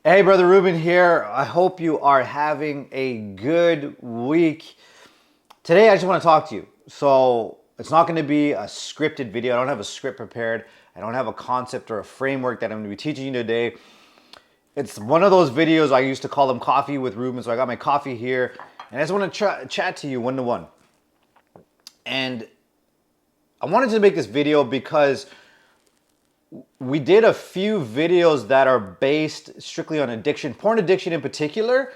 Hey, Brother Rubin here. I hope you are having a good week. Today, I just want to talk to you. So, it's not going to be a scripted video. I don't have a script prepared. I don't have a concept or a framework that I'm going to be teaching you today. It's one of those videos I used to call them coffee with Rubin. So, I got my coffee here, and I just want to chat to you one to one. And I wanted to make this video because we did a few videos that are based strictly on addiction, porn addiction in particular,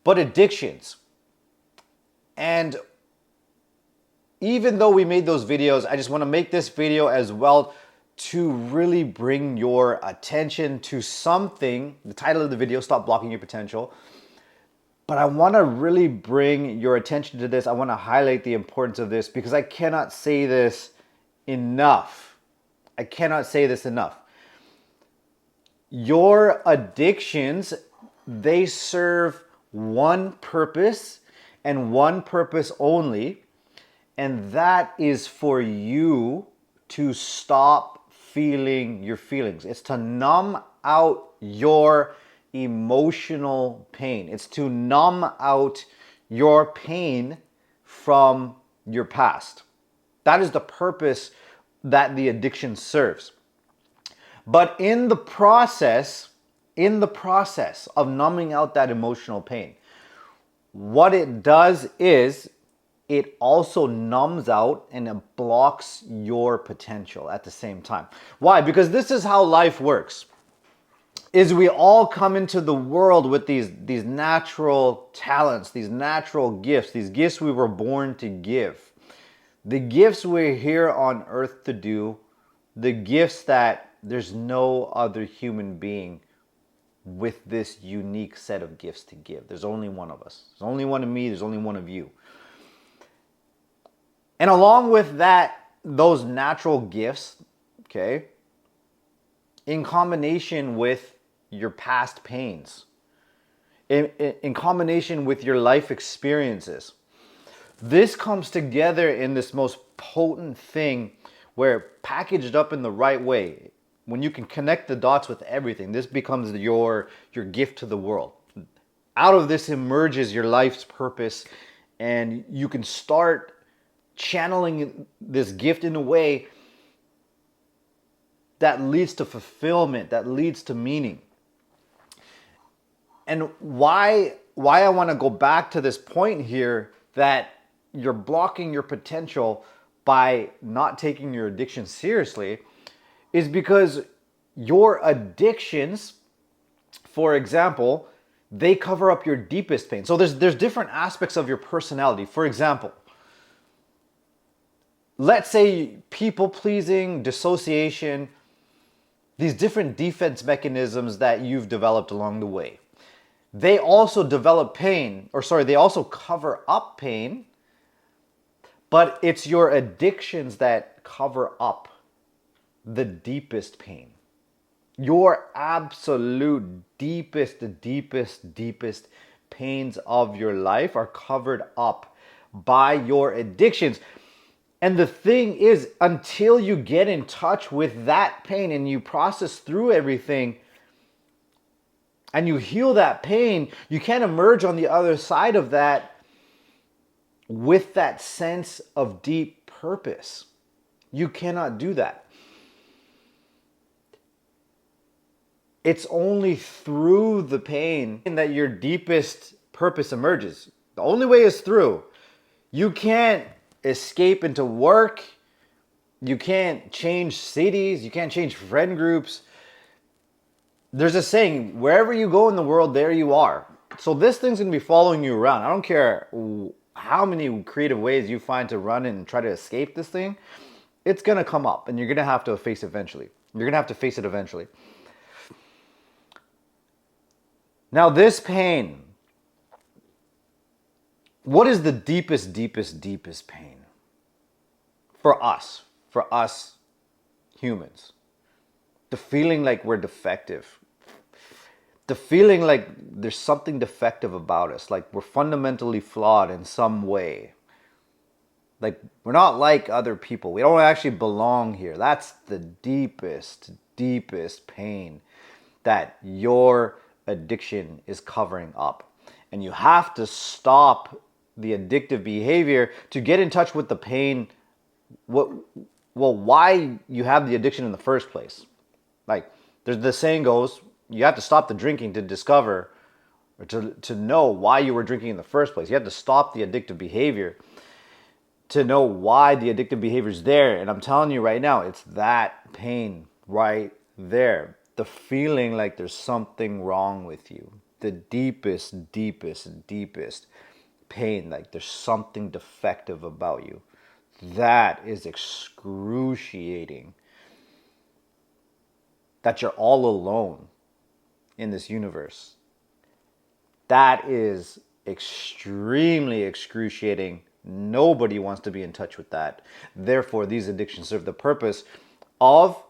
but addictions. And even though we made those videos, I just want to make this video as well to really bring your attention to something. The title of the video, Stop Blocking Your Potential. But I want to really bring your attention to this. I want to highlight the importance of this because I cannot say this enough. I cannot say this enough. Your addictions, they serve one purpose and one purpose only, and that is for you to stop feeling your feelings. It's to numb out your emotional pain. It's to numb out your pain from your past. That is the purpose that the addiction serves. But in the process of numbing out that emotional pain, what it does is it also numbs out and it blocks your potential at the same time. Why? Because this is how life works. Is we all come into the world with these natural talents, these natural gifts, these gifts we were born to give. The gifts we're here on earth to do, the gifts that there's no other human being with this unique set of gifts to give. There's only one of us. There's only one of me. There's only one of you. And along with that, those natural gifts, okay, in combination with your past pains, in combination with your life experiences, this comes together in this most potent thing where packaged up in the right way, when you can connect the dots with everything, this becomes your gift to the world. Out of this emerges your life's purpose, and you can start channeling this gift in a way that leads to fulfillment, that leads to meaning. And why I want to go back to this point here that you're blocking your potential by not taking your addiction seriously is because your addictions, for example, they cover up your deepest pain. So there's different aspects of your personality. For example, let's say people pleasing, dissociation, these different defense mechanisms that you've developed along the way. They also develop pain, they also cover up pain. But it's your addictions that cover up the deepest pain. Your absolute deepest pains of your life are covered up by your addictions. And the thing is, until you get in touch with that pain and you process through everything and you heal that pain, you can't emerge on the other side of that with that sense of deep purpose. You cannot do that. It's only through the pain that your deepest purpose emerges. The only way is through. You can't escape into work. You can't change cities. You can't change friend groups. There's a saying, wherever you go in the world, there you are. So this thing's going to be following you around. I don't care how many creative ways you find to run and try to escape this thing, it's going to come up and you're going to have to face it eventually. You're going to have to face it eventually. Now this pain, what is the deepest pain? For us humans. The feeling like we're defective. The feeling like there's something defective about us, like we're fundamentally flawed in some way. Like we're not like other people. We don't actually belong here. That's the deepest pain that your addiction is covering up. And you have to stop the addictive behavior to get in touch with the pain, why you have the addiction in the first place. Like, there's the saying goes, you have to stop the drinking to discover, or to know why you were drinking in the first place. You have to stop the addictive behavior to know why the addictive behavior is there. And I'm telling you right now, it's that pain right there. The feeling like there's something wrong with you. The deepest, deepest, deepest pain, like there's something defective about you. That is excruciating. That you're all alone in this universe. That is extremely excruciating. Nobody wants to be in touch with that. Therefore, these addictions serve the purpose of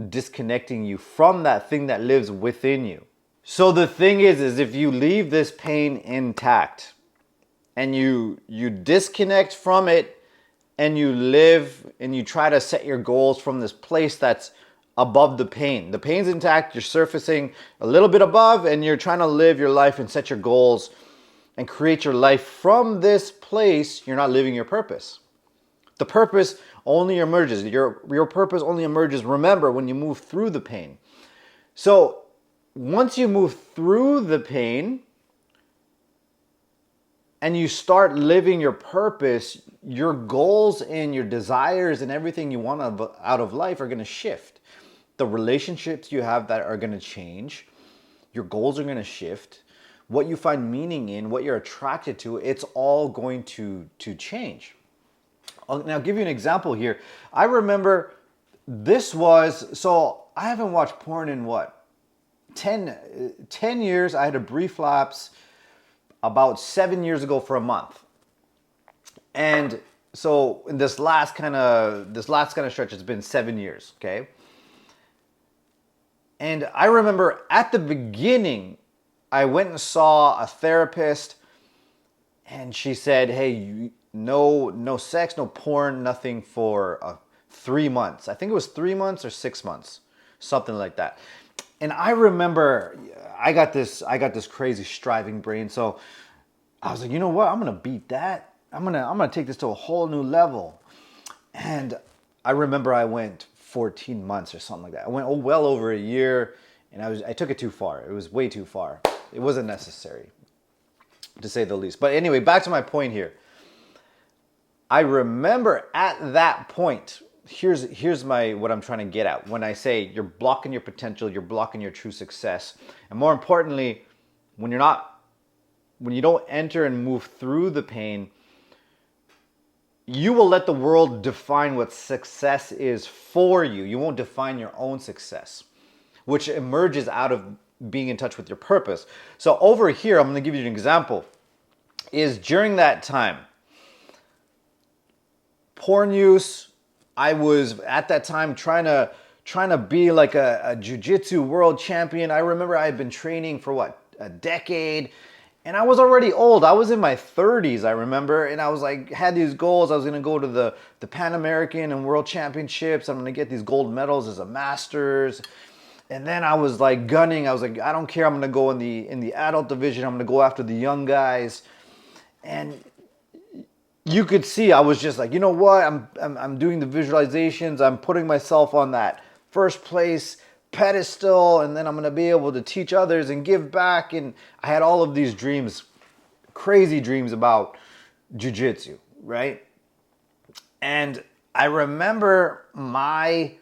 disconnecting you from that thing that lives within you. So the thing is if you leave this pain intact and you disconnect from it and you live and you try to set your goals from this place that's above the pain. The pain's intact, you're surfacing a little bit above and you're trying to live your life and set your goals and create your life from this place. You're not living your purpose. The purpose only emerges. Your purpose only emerges, remember, when you move through the pain. So once you move through the pain and you start living your purpose, your goals and your desires and everything you want out of life are going to shift. The relationships you have that are going to change. Your goals are going to shift. What you find meaning in, what you're attracted to, it's all going to change. Now, I'll give you an example here. I remember so I haven't watched porn in 10 years. I had a brief lapse about 7 years ago for a month. And so in this last kind of stretch, it's been 7 years, okay? And I remember at the beginning, I went and saw a therapist and she said, hey, no sex, no porn, nothing for 3 months. I think it was 3 months or 6 months, something like that. And I remember I got this crazy striving brain. So I was like, you know what? I'm going to beat that. I'm going to take this to a whole new level. And I remember I went 14 months or something like that. I went well over a year and I took it too far. It was way too far. It wasn't necessary, to say the least. But anyway, back to my point here. I remember at that point, here's what I'm trying to get at. When I say you're blocking your potential, you're blocking your true success. And more importantly, when you don't enter and move through the pain, you will let the world define what success is for you. You won't define your own success, which emerges out of being in touch with your purpose. So over here, I'm going to give you an example. Is during that time, porn use, I was at that time trying to be like a jiu-jitsu world champion. I remember I had been training for a decade. And I was already old. I was in my 30s, I remember. And I was like, had these goals. I was going to go to the Pan American and World Championships. I'm going to get these gold medals as a Masters. And then I was like gunning. I was like, I don't care. I'm going to go in the adult division. I'm going to go after the young guys. And you could see I was just like, you know what? I'm doing the visualizations. I'm putting myself on that first place pedestal, and then I'm going to be able to teach others and give back. And I had all of these dreams, crazy dreams about jiu-jitsu, right? And I remember my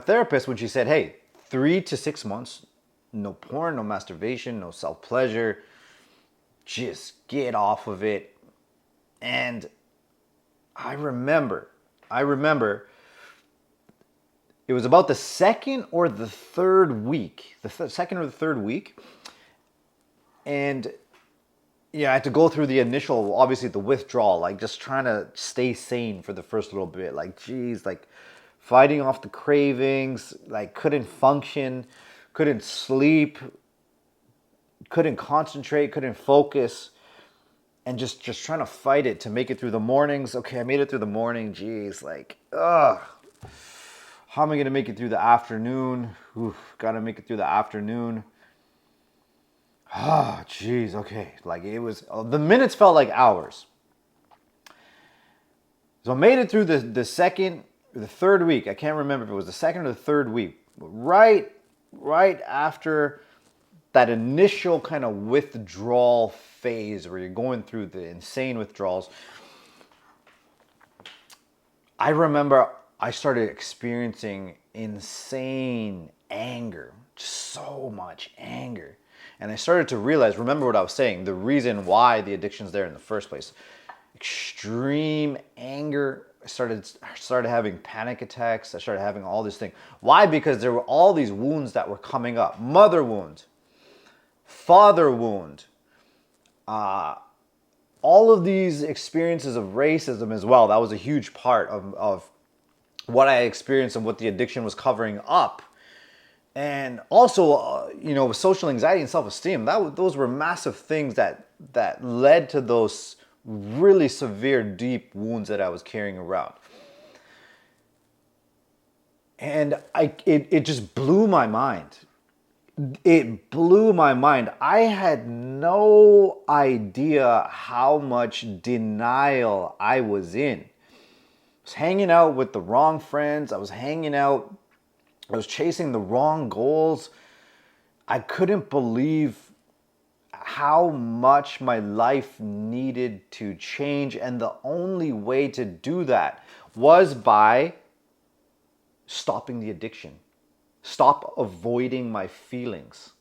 therapist when she said, hey, 3 to 6 months, no porn, no masturbation, no self-pleasure, just get off of it. And I remember it was about the second or the third week. And yeah, I had to go through the initial, obviously the withdrawal, like just trying to stay sane for the first little bit. Like, geez, like fighting off the cravings, like couldn't function, couldn't sleep, couldn't concentrate, couldn't focus. And just trying to fight it to make it through the mornings. Okay, I made it through the morning. Geez, like, ugh. How am I going to make it through the afternoon? Got to make it through the afternoon. Ah, jeez, okay. Like it was, the minutes felt like hours. So I made it through the third week. I can't remember if it was the second or the third week. Right after that initial kind of withdrawal phase where you're going through the insane withdrawals, I remember I started experiencing insane anger, just so much anger. And I started to realize, remember what I was saying, the reason why the addiction's there in the first place. Extreme anger. I started having panic attacks. I started having all these things. Why? Because there were all these wounds that were coming up. Mother wound, father wound, all of these experiences of racism as well. That was a huge part of what I experienced and what the addiction was covering up. And also, with social anxiety and self-esteem, those were massive things that led to those really severe, deep wounds that I was carrying around. And it just blew my mind. It blew my mind. I had no idea how much denial I was in. I was hanging out with the wrong friends. I was chasing the wrong goals. I couldn't believe how much my life needed to change. And the only way to do that was by stopping the addiction. Stop avoiding my feelings.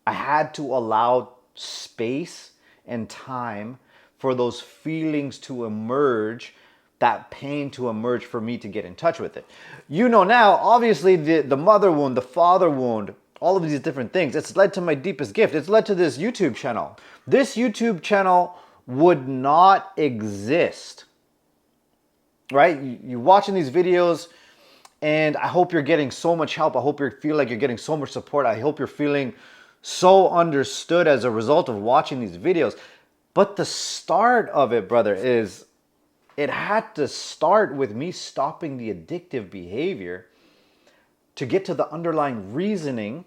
I had to allow space and time for those feelings to emerge, that pain to emerge, for me to get in touch with it. Now, obviously, the mother wound, the father wound, all of these different things, it's led to my deepest gift. It's led to this YouTube channel. This YouTube channel would not exist, right? You're watching these videos, and I hope you're getting so much help. I hope you feel like you're getting so much support. I hope you're feeling so understood as a result of watching these videos. But the start of it, brother, is it had to start with me stopping the addictive behavior to get to the underlying reasoning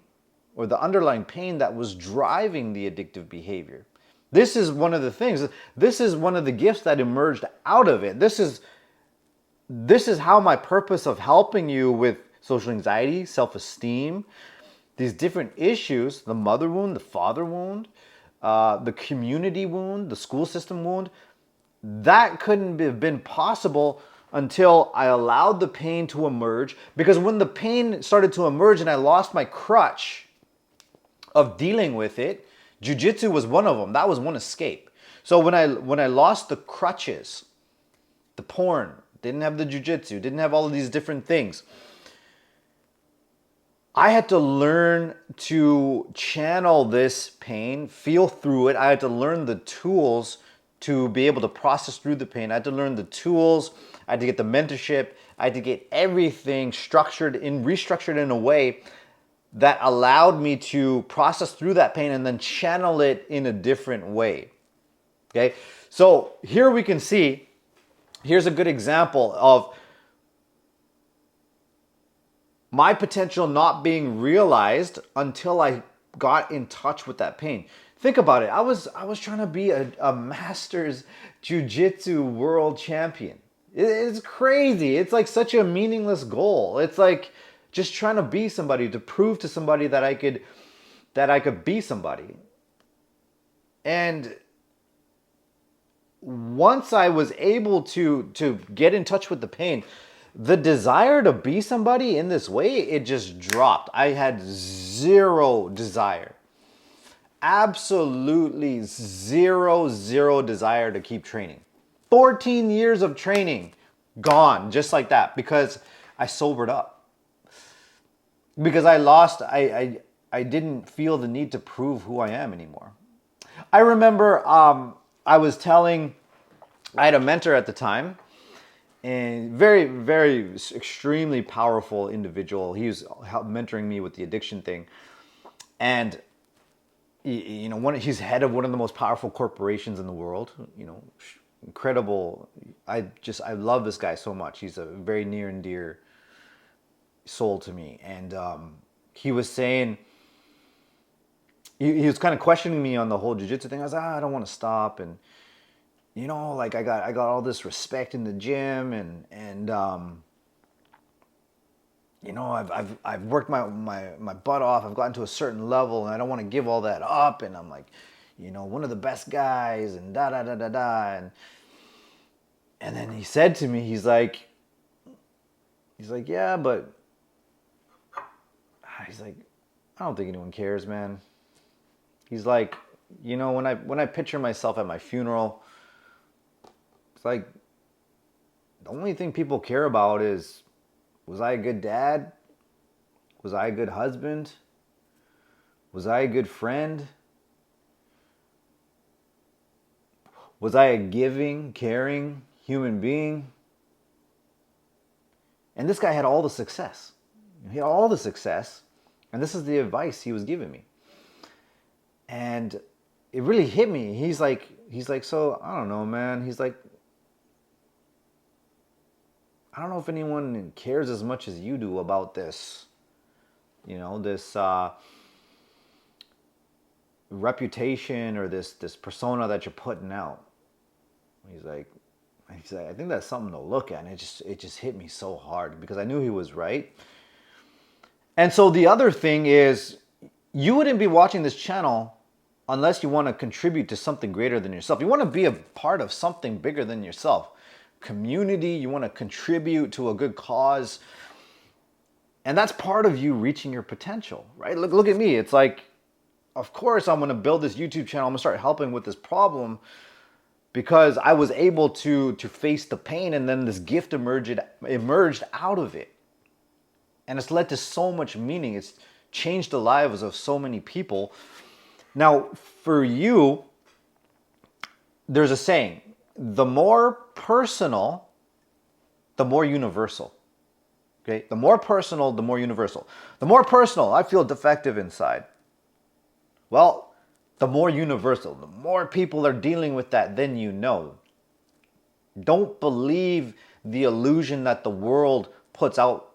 or the underlying pain that was driving the addictive behavior. This is one of the things. This is one of the gifts that emerged out of it. This is how my purpose of helping you with social anxiety, self-esteem, these different issues, the mother wound, the father wound, the community wound, the school system wound, that couldn't have been possible until I allowed the pain to emerge. Because when the pain started to emerge and I lost my crutch of dealing with it, jiu-jitsu was one of them. That was one escape. So when I lost the crutches, the porn, didn't have the jiu-jitsu, didn't have all of these different things, I had to learn to channel this pain, feel through it. I had to learn the tools to be able to process through the pain. I had to learn the tools. I had to get the mentorship. I had to get everything restructured in a way that allowed me to process through that pain and then channel it in a different way. Okay? So here we can see, here's a good example of my potential not being realized until I got in touch with that pain. Think about it. I was trying to be a masters jiu-jitsu world champion. It's crazy. It's like such a meaningless goal. It's like just trying to be somebody, to prove to somebody that I could be somebody. And once I was able to get in touch with the pain, the desire to be somebody in this way, it just dropped. I had zero desire. Absolutely zero desire to keep training. 14 years of training gone just like that because I sobered up. Because I didn't feel the need to prove who I am anymore. I remember I had a mentor at the time, and very, very extremely powerful individual. He was mentoring me with the addiction thing. And he's head of one of the most powerful corporations in the world. Incredible. I love this guy so much. He's a very near and dear soul to me. And he was saying, he was kind of questioning me on the whole jiu-jitsu thing. I was like, I don't want to stop, and like I got all this respect in the gym, and I've worked my butt off. I've gotten to a certain level, and I don't want to give all that up. And I'm like, one of the best guys, and da da da da da. And then he said to me, he's like, yeah, but he's like, I don't think anyone cares, man. He's like, when I picture myself at my funeral, it's like the only thing people care about is, was I a good dad? Was I a good husband? Was I a good friend? Was I a giving, caring human being? And this guy had all the success. He had all the success, and this is the advice he was giving me. And it really hit me. He's like, so I don't know, man. He's like, I don't know if anyone cares as much as you do about this, this reputation or this persona that you're putting out. He's like, I think that's something to look at. And it just hit me so hard because I knew he was right. And so the other thing is, you wouldn't be watching this channel unless you want to contribute to something greater than yourself. You want to be a part of something bigger than yourself. Community, you want to contribute to a good cause. And that's part of you reaching your potential, right? Look at me. It's like, of course I'm going to build this YouTube channel. I'm going to start helping with this problem because I was able to face the pain, and then this gift emerged out of it. And it's led to so much meaning. It's changed the lives of so many people. Now, for you, there's a saying, the more personal, the more universal. Okay? The more personal, the more universal. The more personal, I feel defective inside. Well, the more universal, the more people are dealing with that than you know. Don't believe the illusion that the world puts out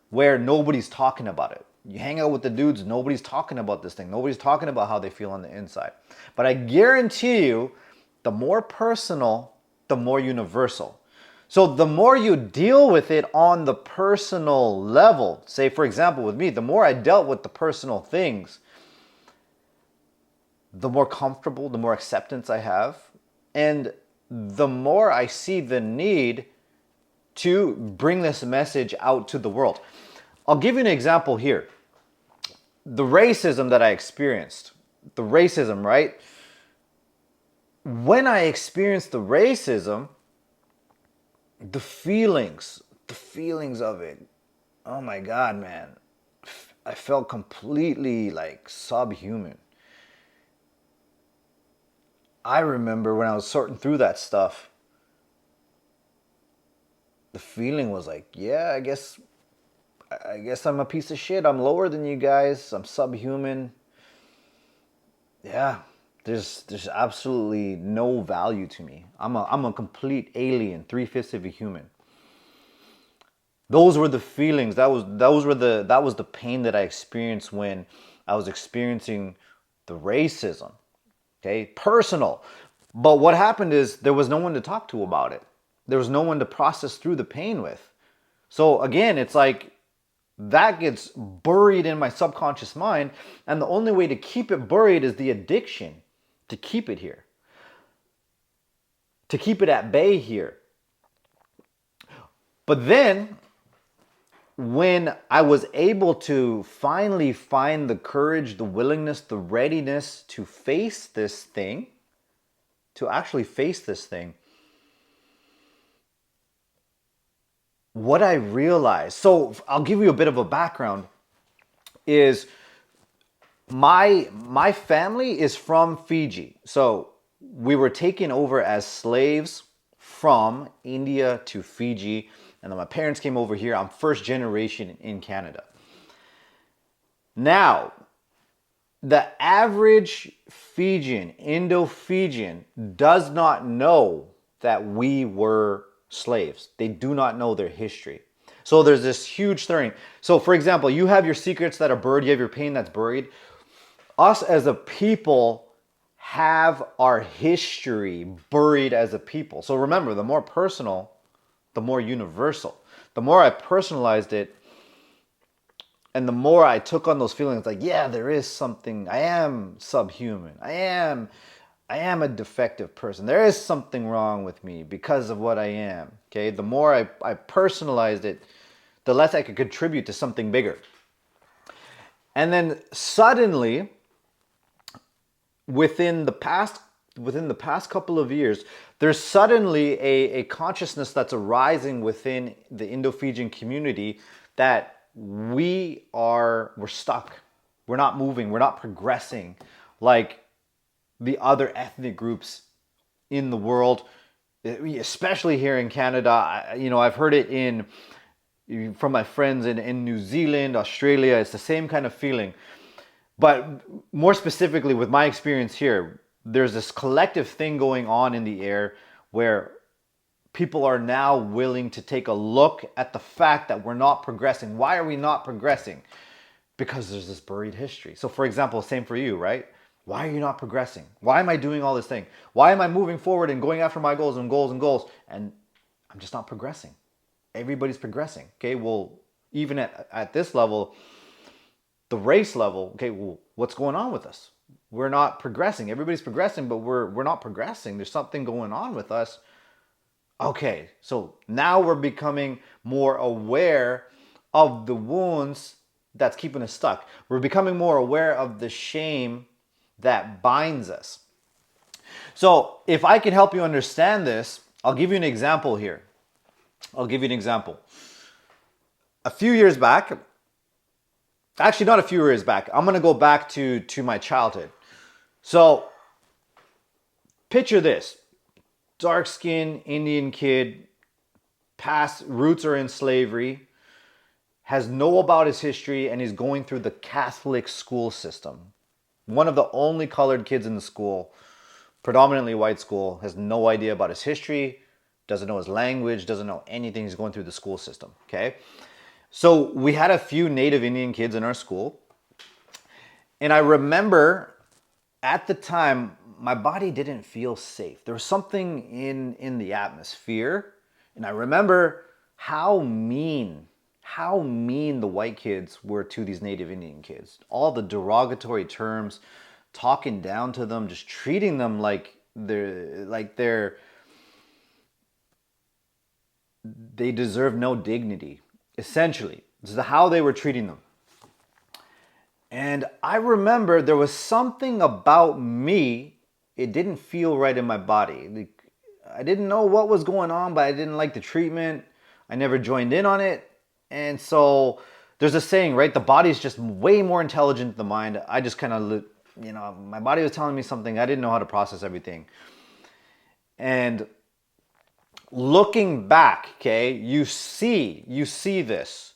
where nobody's talking about it. You hang out with the dudes, nobody's talking about this thing. Nobody's talking about how they feel on the inside. But I guarantee you, the more personal, the more universal. So the more you deal with it on the personal level, say for example with me, the more I dealt with the personal things, the more comfortable, the more acceptance I have, and the more I see the need to bring this message out to the world. I'll give you an example here. The racism that I experienced, right? When I experienced the racism, the feelings of it, oh my God, man. I felt completely like subhuman. I remember when I was sorting through that stuff, the feeling was like, yeah, I guess I'm a piece of shit. I'm lower than you guys. I'm subhuman. Yeah, there's absolutely no value to me. I'm a complete alien, 3/5 of a human. Those were the feelings. That was the pain that I experienced when I was experiencing the racism. Okay, personal. But what happened is there was no one to talk to about it. There was no one to process through the pain with. So again, it's like that gets buried in my subconscious mind, and the only way to keep it buried is the addiction, to keep it here, to keep it at bay here. But then when I was able to finally find the courage, the willingness, the readiness to face this thing, to actually face this thing, what I realized, so I'll give you a bit of a background, is my family is from Fiji. So we were taken over as slaves from India to Fiji. And then my parents came over here. I'm first generation in Canada. Now, the average Fijian, Indo-Fijian, does not know that we were slaves. They do not know their history. So there's this huge stirring. So for example, you have your secrets that are buried, you have your pain that's buried. Us as a people have our history buried as a people. So remember, the more personal, the more universal. The more I personalized it, and the more I took on those feelings, like, yeah, there is something, I am subhuman. I am a defective person. There is something wrong with me because of what I am. Okay. The more I personalized it, the less I could contribute to something bigger. And then suddenly, within the past couple of years, there's suddenly a consciousness that's arising within the Indo-Fijian community that we're stuck. We're not moving. We're not progressing like the other ethnic groups in the world, especially here in Canada. I've heard it from my friends in New Zealand, Australia. It's the same kind of feeling. But more specifically, with my experience here, there's this collective thing going on in the air where people are now willing to take a look at the fact that we're not progressing. Why are we not progressing? Because there's this buried history. So for example, same for you, right? Why are you not progressing? Why am I doing all this thing? Why am I moving forward and going after my goals and goals and goals? And I'm just not progressing. Everybody's progressing. Okay, well, even at this level, the race level, okay, well, what's going on with us? We're not progressing. Everybody's progressing, but we're not progressing. There's something going on with us. Okay, so now we're becoming more aware of the wounds that's keeping us stuck. We're becoming more aware of the shame that binds us. So if I can help you understand this, I'll give you an example here. A few years back, actually not a few years back, I'm going to go back to my childhood. So picture this. Dark-skinned Indian kid, past roots are in slavery, has know about his history, and he's going through the Catholic school system. One of the only colored kids in the school, predominantly white school, has no idea about his history, doesn't know his language, doesn't know anything. He's going through the school system, okay? So we had a few Native Indian kids in our school, and I remember at the time, my body didn't feel safe. There was something in the atmosphere. And I remember how mean the white kids were to these Native Indian kids. All the derogatory terms, talking down to them, just treating them like they deserve no dignity. Essentially, this is how they were treating them. And I remember there was something about me, it didn't feel right in my body. I didn't know what was going on, but I didn't like the treatment. I never joined in on it. And so there's a saying, right? The body is just way more intelligent than the mind. I just kind of, my body was telling me something. I didn't know how to process everything. And looking back, okay, you see this.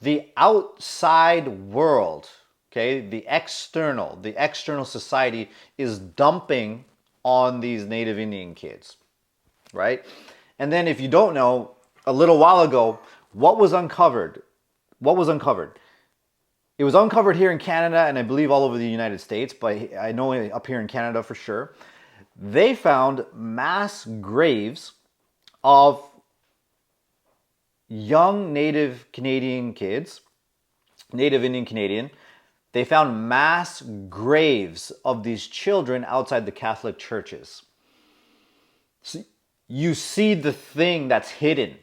The outside world, okay, the external society is dumping on these Native Indian kids, right? And then if you don't know, a little while ago, what was uncovered? It was uncovered here in Canada and I believe all over the United States, but I know up here in Canada for sure. They found mass graves of young Native Canadian kids, Native Indian Canadian. They found mass graves of these children outside the Catholic churches. So you see the thing that's hidden.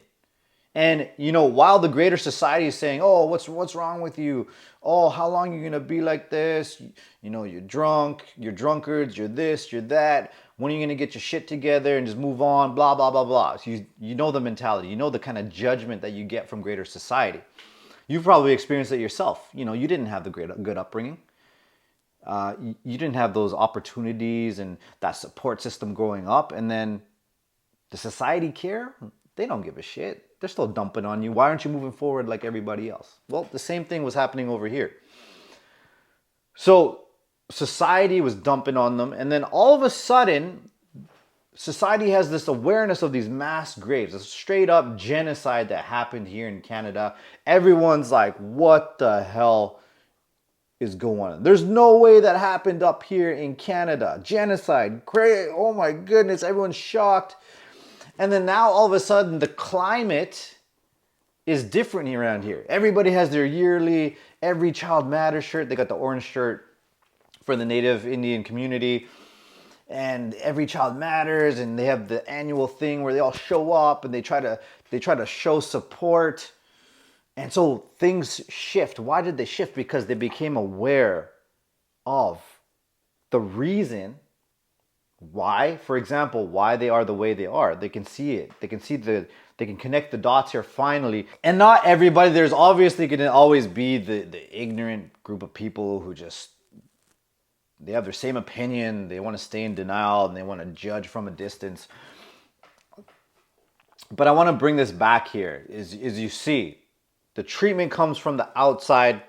And, while the greater society is saying, oh, what's wrong with you? Oh, how long are you going to be like this? You're drunk, you're drunkards, you're this, you're that. When are you going to get your shit together and just move on? Blah, blah, blah, blah. So you know the mentality. You know the kind of judgment that you get from greater society. You've probably experienced it yourself. You didn't have the good upbringing. You didn't have those opportunities and that support system growing up. And then the society care? They don't give a shit. They're still dumping on you. Why aren't you moving forward like everybody else? Well, the same thing was happening over here. So society was dumping on them. And then all of a sudden, society has this awareness of these mass graves, a straight up genocide that happened here in Canada. Everyone's like, what the hell is going on? There's no way that happened up here in Canada. Genocide, great, oh my goodness, everyone's shocked. And then now all of a sudden the climate is different around here. Everybody has their yearly Every Child Matters shirt. They got the orange shirt for the Native Indian community. And Every Child Matters, and they have the annual thing where they all show up and they try to show support. And so things shift. Why did they shift? Because they became aware of the reason why, for example, why they are the way they are. They can see it. They can connect the dots here finally. And not everybody, there's obviously going to always be the ignorant group of people who just, they have their same opinion, they want to stay in denial, and they want to judge from a distance. But I want to bring this back here, is you see, the treatment comes from the outside,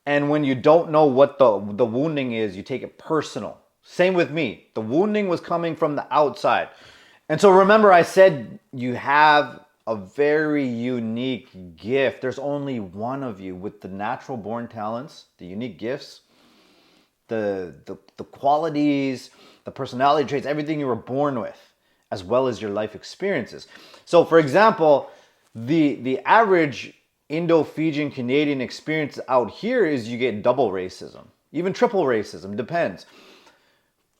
and when you don't know what the wounding is, you take it personal. Same with me. The wounding was coming from the outside. And so remember, I said you have a very unique gift. There's only one of you with the natural born talents, the unique gifts, the qualities, the personality traits, everything you were born with, as well as your life experiences. So for example, the average Indo-Fijian Canadian experience out here is you get double racism, even triple racism, depends.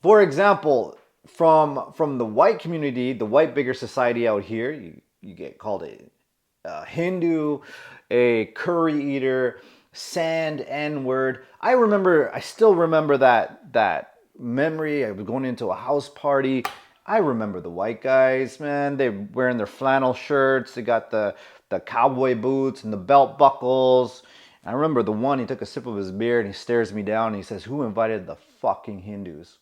For example, from the white community, the white bigger society out here, you get called a Hindu, a curry eater, sand, N-word. I still remember that memory. I was going into a house party. I remember the white guys, man. They're wearing their flannel shirts. They got the cowboy boots and the belt buckles. I remember the one, he took a sip of his beer and he stares me down and he says, "Who invited the fucking Hindus?"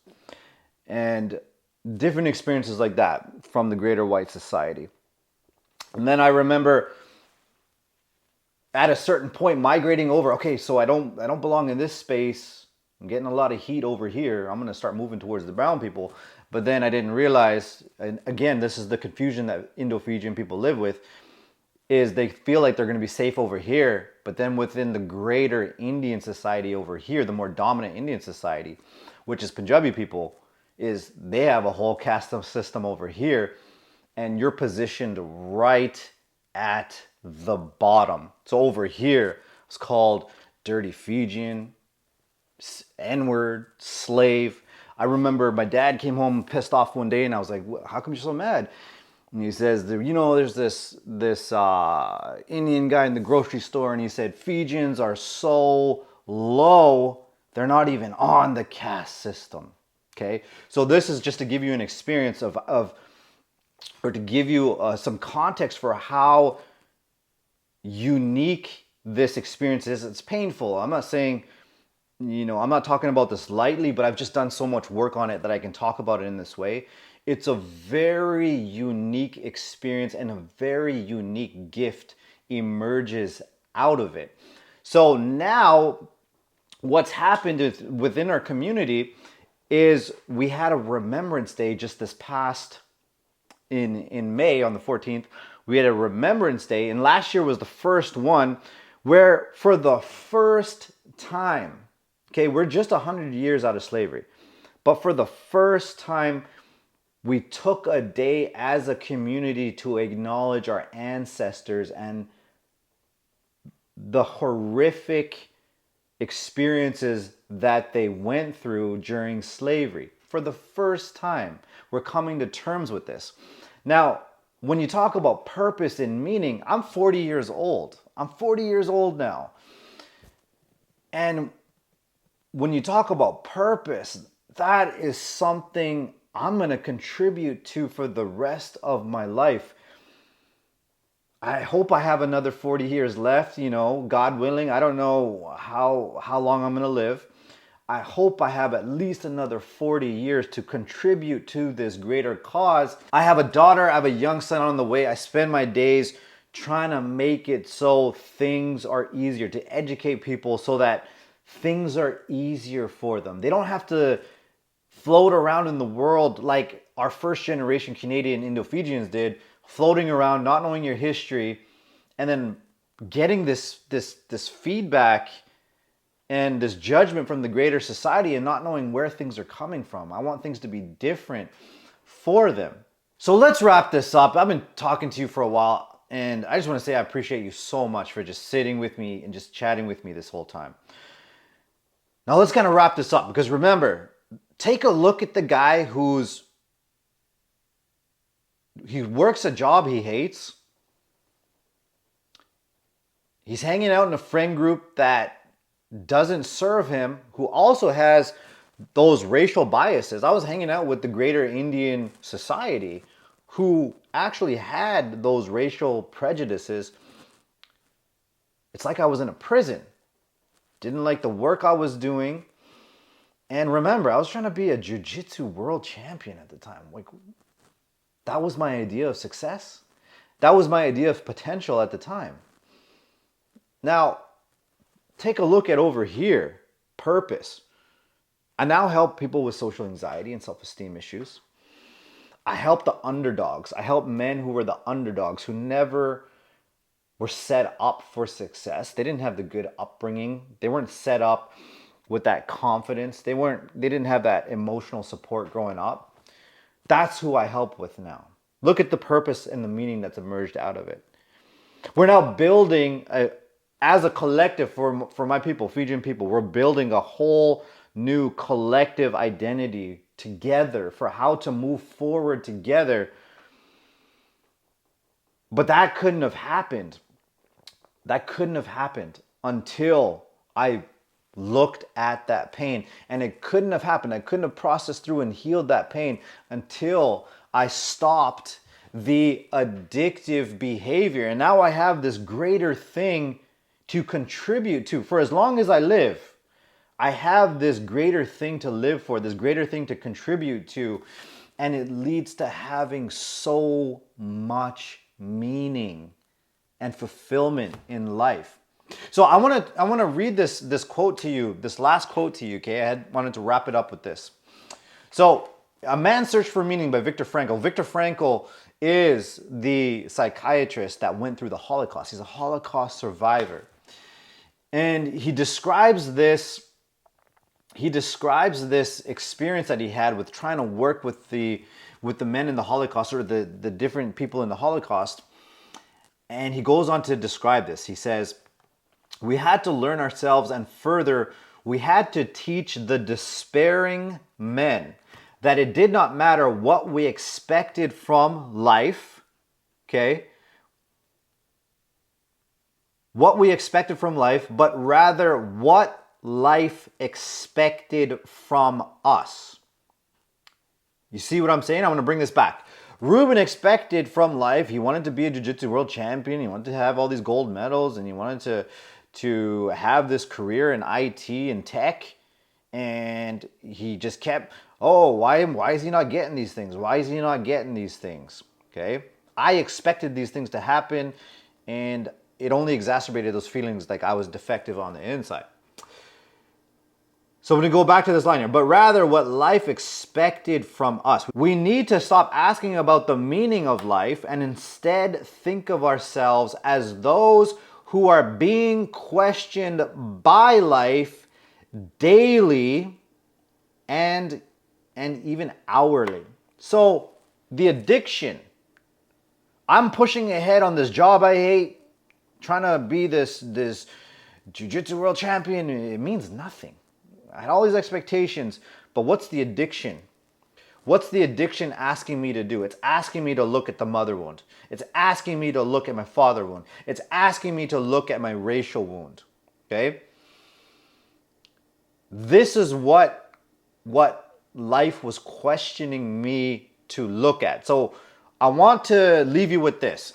And different experiences like that from the greater white society. And then I remember at a certain point migrating over, okay, so I don't belong in this space. I'm getting a lot of heat over here. I'm going to start moving towards the brown people. But then I didn't realize, and again, this is the confusion that Indo-Fijian people live with, is they feel like they're going to be safe over here. But then within the greater Indian society over here, the more dominant Indian society, which is Punjabi people, is they have a whole caste system over here, and you're positioned right at the bottom. So over here, it's called dirty Fijian, N-word, slave. I remember my dad came home pissed off one day, and I was like, "How come you're so mad?" And he says, there's this Indian guy in the grocery store, and he said, "Fijians are so low, they're not even on the caste system." Okay, so this is just to give you an experience or to give you some context for how unique this experience is. It's painful. I'm not saying, I'm not talking about this lightly, but I've just done so much work on it that I can talk about it in this way. It's a very unique experience, and a very unique gift emerges out of it. So now what's happened is, within our community, is we had a remembrance day just this past in May on the 14th. We had a remembrance day, and last year was the first one where for the first time, okay, we're just 100 years out of slavery, but for the first time, we took a day as a community to acknowledge our ancestors and the horrific experiences that they went through during slavery. For the first time, we're coming to terms with this. Now, when you talk about purpose and meaning, I'm 40 years old. I'm 40 years old now. And when you talk about purpose, that is something I'm going to contribute to for the rest of my life. I hope I have another 40 years left, God willing. I don't know how long I'm going to live. I hope I have at least another 40 years to contribute to this greater cause. I have a daughter, I have a young son on the way. I spend my days trying to make it so things are easier, to educate people so that things are easier for them. They don't have to float around in the world like our first generation Canadian Indo-Fijians did, floating around, not knowing your history, and then getting this feedback and this judgment from the greater society and not knowing where things are coming from. I want things to be different for them. So let's wrap this up. I've been talking to you for a while, and I just want to say I appreciate you so much for just sitting with me and just chatting with me this whole time. Now let's kind of wrap this up, because remember, take a look at the guy he works a job he hates. He's hanging out in a friend group that doesn't serve him, who also has those racial biases. I was hanging out with the greater Indian society who actually had those racial prejudices. It's like I was in a prison. Didn't like the work I was doing. And remember, I was trying to be a jiu-jitsu world champion at the time. Like, that was my idea of success. That was my idea of potential at the time. Now, take a look at over here, purpose. I now help people with social anxiety and self-esteem issues. I help the underdogs. I help men who were the underdogs, who never were set up for success. They didn't have the good upbringing. They weren't set up with that confidence. They didn't have that emotional support growing up. That's who I help with now. Look at the purpose and the meaning that's emerged out of it. We're now building as a collective for my people, Fijian people, we're building a whole new collective identity together for how to move forward together. But that couldn't have happened. That couldn't have happened until I looked at that pain. And it couldn't have happened. I couldn't have processed through and healed that pain until I stopped the addictive behavior. And now I have this greater thing to contribute to. For as long as I live, I have this greater thing to live for, this greater thing to contribute to. And it leads to having so much meaning and fulfillment in life. So I want to read this quote to you, this last quote to you, okay? I wanted to wrap it up with this. So, A Man's Search for Meaning by Viktor Frankl. Viktor Frankl is the psychiatrist that went through the Holocaust. He's a Holocaust survivor. And he describes this experience that he had with trying to work with the men in the Holocaust, or the different people in the Holocaust. And he goes on to describe this. He says, "We had to learn ourselves, and further, we had to teach the despairing men that it did not matter what we expected from life," okay? What we expected from life, but rather what life expected from us. You see what I'm saying? I'm going to bring this back. Rubin expected from life, he wanted to be a jiu-jitsu world champion, he wanted to have all these gold medals, and he wanted to have this career in IT and tech, and he just kept, why is he not getting these things? Why is he not getting these things? Okay? I expected these things to happen, and it only exacerbated those feelings like I was defective on the inside. So I'm going to go back to this line here. But rather what life expected from us. We need to stop asking about the meaning of life and instead think of ourselves as those who are being questioned by life daily and even hourly. So the addiction. I'm pushing ahead on this job I hate, trying to be this jiu-jitsu world champion. It means nothing. I had all these expectations, but what's the addiction? What's the addiction asking me to do? It's asking me to look at the mother wound. It's asking me to look at my father wound. It's asking me to look at my racial wound. Okay? This is what life was questioning me to look at. So I want to leave you with this.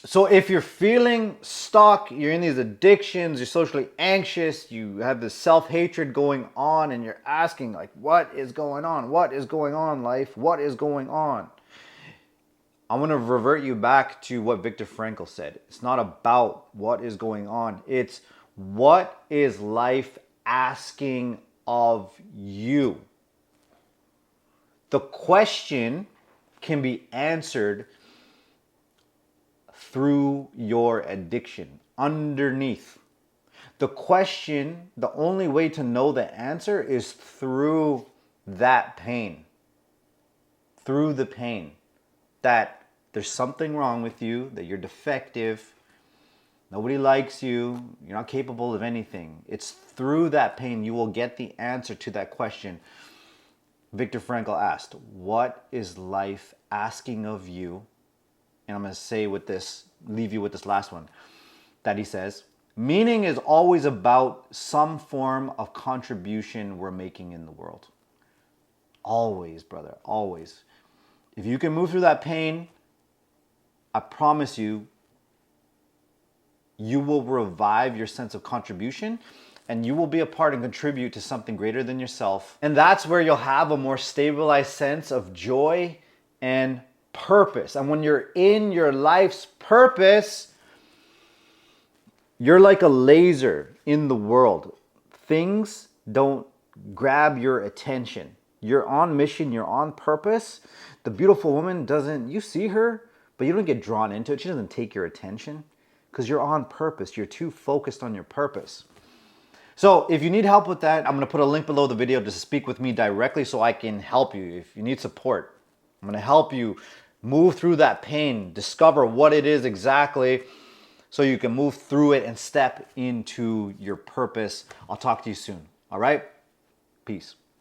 So if you're feeling stuck, you're in these addictions, you're socially anxious, you have this self-hatred going on, and you're asking, like, what is going on? What is going on, life? What is going on? I'm going to revert you back to what Viktor Frankl said. It's not about what is going on. It's what is life asking of you? The question can be answered through your addiction, underneath. The question, the only way to know the answer is through that pain. Through the pain. That there's something wrong with you, that you're defective, nobody likes you, you're not capable of anything. It's through that pain you will get the answer to that question. Viktor Frankl asked, what is life asking of you? And I'm going to say with this, leave you with this last one, that he says, meaning is always about some form of contribution we're making in the world. Always, brother, always. If you can move through that pain, I promise you, you will revive your sense of contribution and you will be a part and contribute to something greater than yourself. And that's where you'll have a more stabilized sense of joy and purpose. And when you're in your life's purpose, you're like a laser in the world. Things don't grab your attention. You're on mission, you're on purpose. The beautiful woman doesn't, you see her, but you don't get drawn into it. She doesn't take your attention because you're on purpose. You're too focused on your purpose. So if you need help with that, I'm going to put a link below the video to speak with me directly so I can help you. If you need support, I'm going to help you move through that pain, discover what it is exactly, so you can move through it and step into your purpose. I'll talk to you soon. All right? Peace.